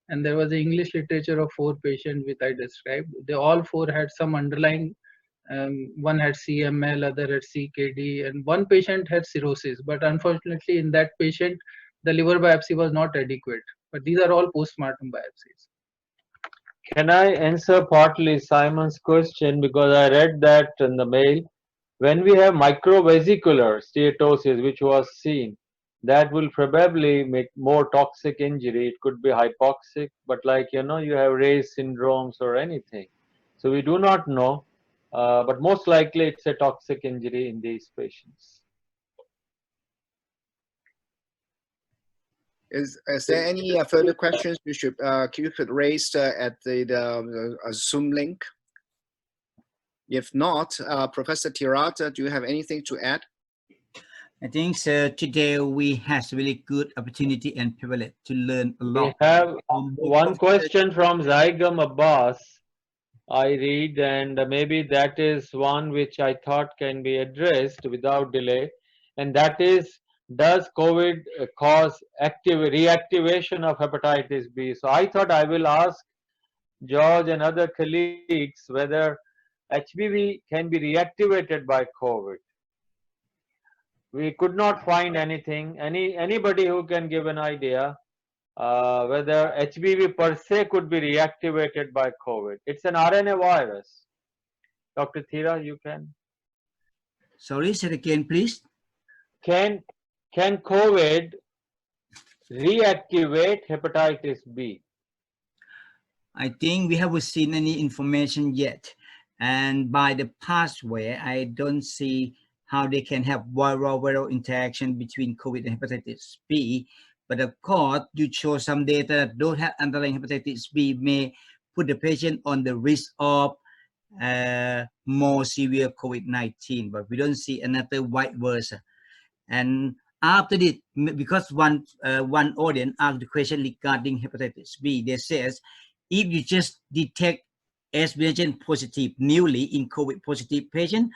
C: And there was the English literature of 4 patients which I described. They all 4 had some underlying, one had CML, other had CKD, and one patient had cirrhosis. But unfortunately in that patient, the liver biopsy was not adequate. But these are all postmortem biopsies.
B: Can I answer partly Simon's question, because I read that in the mail? When we have microvesicular steatosis, which was seen, that will probably make more toxic injury. It could be hypoxic, but like, you know, you have Ray's syndromes or anything. So we do not know, but most likely it's a toxic injury in these patients.
A: Is there any further questions you could raise at the Zoom link? If not, Professor Teerha, do you have anything to add?
D: I think so. Today we has really good opportunity and privilege to learn a lot.
B: We have one question from Zaigam Abbas. I read, and maybe that is one which I thought can be addressed without delay, and that is, does COVID cause reactivation of hepatitis B? So I thought I will ask George and other colleagues whether HBV can be reactivated by COVID. We could not find anything. Anybody who can give an idea whether HBV per se could be reactivated by COVID? It's an RNA virus. Dr. Teerha, you can.
D: Sorry, say it again, please.
B: Can COVID reactivate hepatitis B?
D: I think we haven't seen any information yet. And by the pathway, I don't see how they can have viral interaction between COVID and hepatitis B. But of course, you show some data that don't have underlying hepatitis B may put the patient on the risk of more severe COVID-19, but we don't see another vice versa. And after this, because one audience asked the question regarding hepatitis B, they says, if you just detect S-antigen positive newly in COVID positive patient,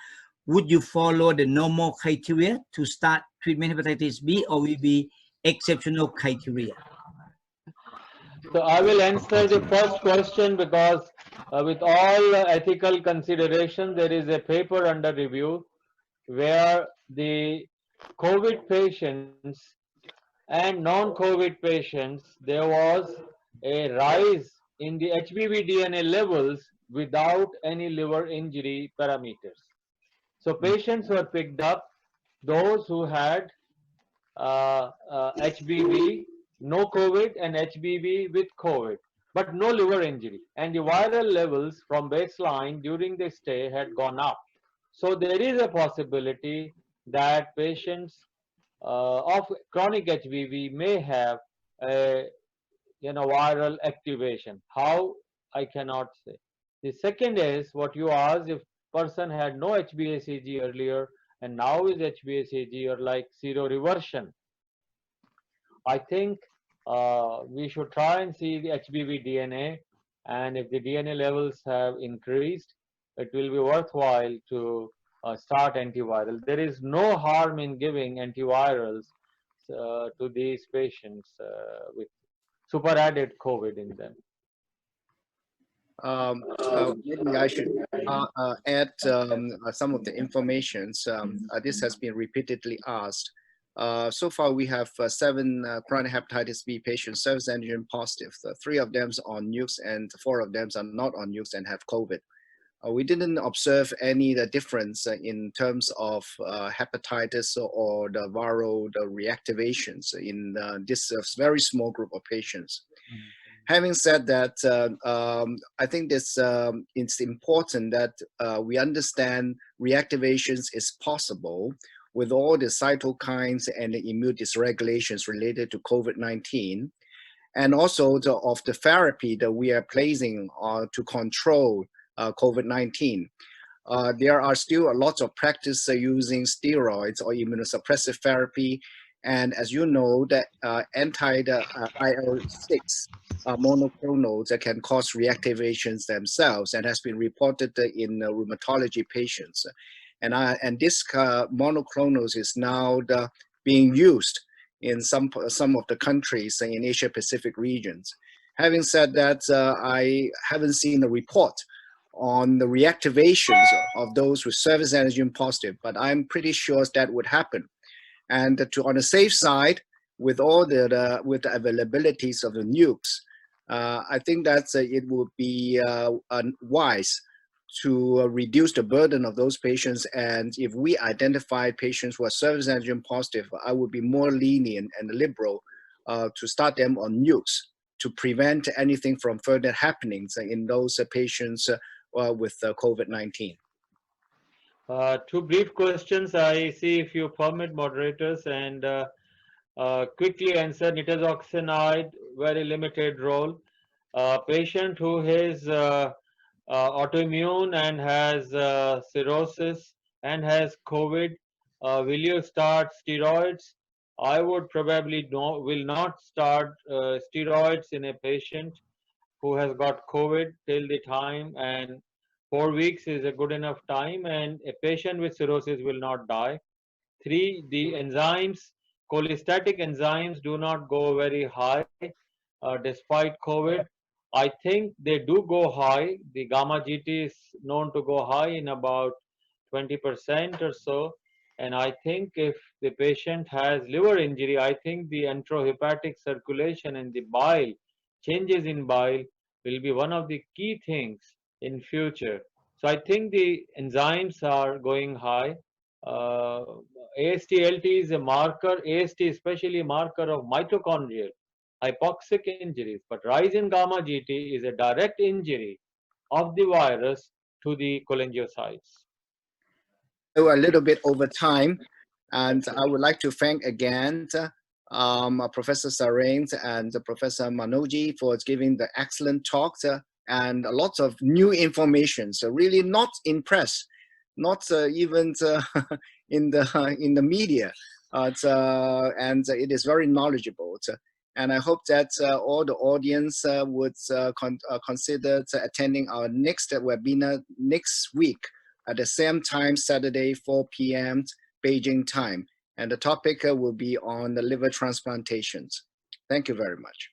D: would you follow the normal criteria to start treatment hepatitis B, or will be exceptional criteria?
B: So I will answer the first question, because with all ethical consideration, there is a paper under review where the COVID patients and non-COVID patients, there was a rise in the HBV DNA levels without any liver injury parameters. So patients were picked up, those who had HBV, no COVID, and HBV with COVID, but no liver injury. And the viral levels from baseline during the stay had gone up. So there is a possibility that patients of chronic HBV may have a viral activation. How? I cannot say. The second is what you asked, if person had no HbA1c earlier and now is HbA1c or like seroreversion. I think we should try and see the HBV DNA, and if the DNA levels have increased, it will be worthwhile to start antiviral. There is no harm in giving antivirals to these patients with super added COVID in them.
A: Maybe I should add some of the information. This has been repeatedly asked. So far, we have 7 chronic hepatitis B patients, surface antigen positive. 3 of them are on NUCs and 4 of them are not on NUCs and have COVID. We didn't observe any difference in terms of hepatitis or the viral reactivations in this very small group of patients. Having said that, I think it's important that we understand reactivations is possible with all the cytokines and the immune dysregulations related to COVID-19, and also of the therapy that we are placing to control COVID-19. There are still a lot of practice using steroids or immunosuppressive therapy. And as you know, that anti-IL-6 monoclonals that can cause reactivations themselves, and has been reported in rheumatology patients. And this monoclonals is now being used in some of the countries in Asia Pacific regions. Having said that, I haven't seen a report on the reactivations of those with surface antigen positive, but I'm pretty sure that would happen. And on the safe side, with all with the availabilities of the nukes, I think that it would be wise to reduce the burden of those patients. And if we identify patients who are surface antigen positive, I would be more lenient and liberal to start them on nukes to prevent anything from further happenings in those patients with COVID-19.
B: Two brief questions. I see if you permit, moderators, and quickly answer. Nitazoxanide, very limited role. Patient who is autoimmune and has cirrhosis and has COVID, will you start steroids? I would probably will not start steroids in a patient who has got COVID till the time, and 4 weeks is a good enough time, and a patient with cirrhosis will not die. 3, the enzymes, cholestatic enzymes do not go very high despite COVID. I think they do go high. The gamma GT is known to go high in about 20% or so. And I think if the patient has liver injury, I think the enterohepatic circulation and the bile, changes in bile, will be one of the key things in future. So I think the enzymes are going high. AST-LT is a marker, AST especially a marker of mitochondrial hypoxic injuries, but rise in gamma GT is a direct injury of the virus to the cholangiocytes.
A: So a little bit over time, and I would like to thank again Professor Sarin and Professor Manoj for giving the excellent talks and a lot of new information. So really not in press, not even in the media, and it is very knowledgeable. And I hope that all the audience would consider attending our next webinar next week at the same time, Saturday, 4 p.m. Beijing time. And the topic will be on the liver transplantations. Thank you very much.